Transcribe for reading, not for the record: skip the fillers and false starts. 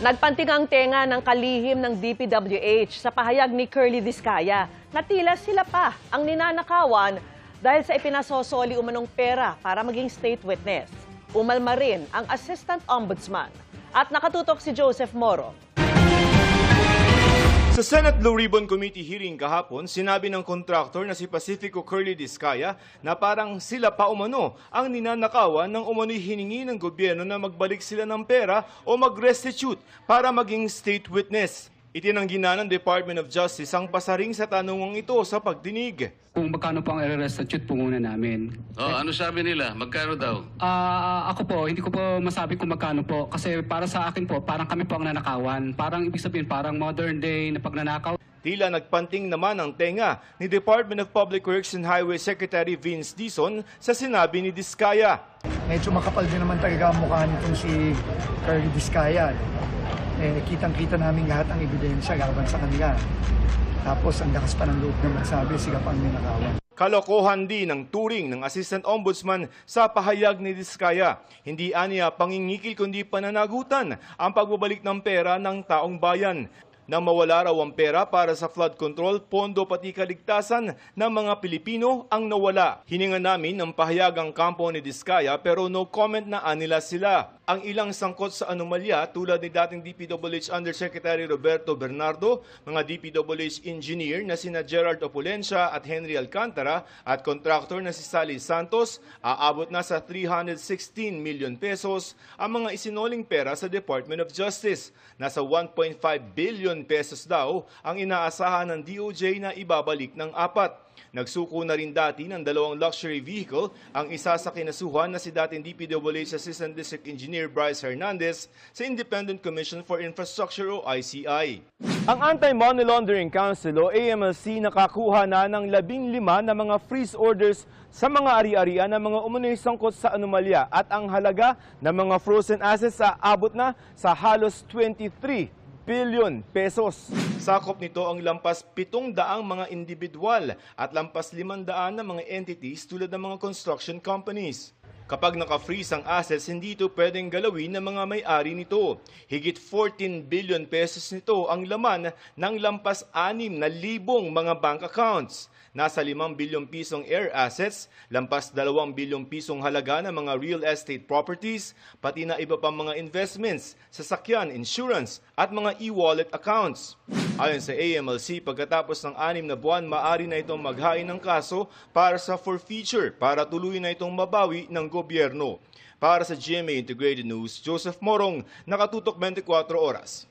Nagpanting ang tenga ng kalihim ng DPWH sa pahayag ni Curly Discaya na tila sila pa ang ninanakawan dahil sa ipinasosoli umanong pera para maging state witness. Umalma rin ang Assistant Ombudsman. At nakatutok si Joseph Moro. Sa Senate Blue Ribbon Committee hearing kahapon, sinabi ng kontraktor na si Pacifico Curly Discaya na parang sila pa umano ang ninanakawan ng umano'y hiningi ng gobyerno na magbalik sila ng pera o mag-restitute para maging state witness. Itinanggi na ng Department of Justice ang pasaring sa tanungang ito sa pagdinig. Kung magkano po ang i-restitute po muna namin. Ano sabi nila? Magkano daw? Ako po, hindi ko po masabi kung magkano po. Kasi para sa akin po, parang kami po ang nanakawan. Parang ibig sabihin, parang modern day na pagnanakaw. Tila nagpanting naman ang tenga ni Department of Public Works and Highway Secretary Vince Dizon sa sinabi ni Discaya. Medyo makapal din naman talaga ang mukha nitong si Curly Discaya. Kitang-kita namin lahat ang ebidensya laban sa kanila. Tapos ang lakas pa ng loob na magsabi, sila pa ang ninakawan. Kalokohan din ang turing ng Assistant Ombudsman sa pahayag ni Discaya. Hindi aniya pangingikil kundi pananagutan ang pagbabalik ng pera ng taong bayan. Nang mawala raw ang pera para sa flood control, pondo pati kaligtasan ng mga Pilipino ang nawala. Hininga namin ng pahayag ang kampo ni Discaya pero no comment na anila sila. Ang ilang sangkot sa anomalya tulad ni dating DPWH Undersecretary Roberto Bernardo, mga DPWH engineer na sina Gerard Opulencia at Henry Alcantara at contractor na si Sally Santos, aabot na sa 316 million pesos ang mga isinoling pera sa Department of Justice. Nasa 1.5 billion pesos daw ang inaasahan ng DOJ na ibabalik ng 4. Nagsuko na rin dati ng 2 luxury vehicle ang isa sa kinasuhan na si dating DPWH Assistant District Engineer Bryce Hernandez sa Independent Commission for Infrastructure o ICI. Ang Anti-Money Laundering Council o AMLC nakakuha na ng 15 na mga freeze orders sa mga ari-arian ng mga umano'y sangkot sa anomalya at ang halaga ng mga frozen assets aabot na sa halos 23 billion pesos. Sakop nito ang lampas 700 mga individual at lampas 500 na mga entities tulad ng mga construction companies. Kapag naka-freeze ang assets, hindi ito pwedeng galawin ng mga may-ari nito. Higit 14 billion pesos nito ang laman ng lampas 6,000 mga bank accounts. Nasa 5 bilyong pisong air assets, lampas 2 bilyong pisong halaga ng mga real estate properties, pati na iba pang mga investments, sasakyan, insurance at mga e-wallet accounts. Ayon sa AMLC, pagkatapos ng 6 na buwan, maaari na itong maghain ng kaso para sa forfeiture para tuluyan na itong mabawi ng gobyerno. Para sa GMA Integrated News, Joseph Morong, nakatutok 24 oras.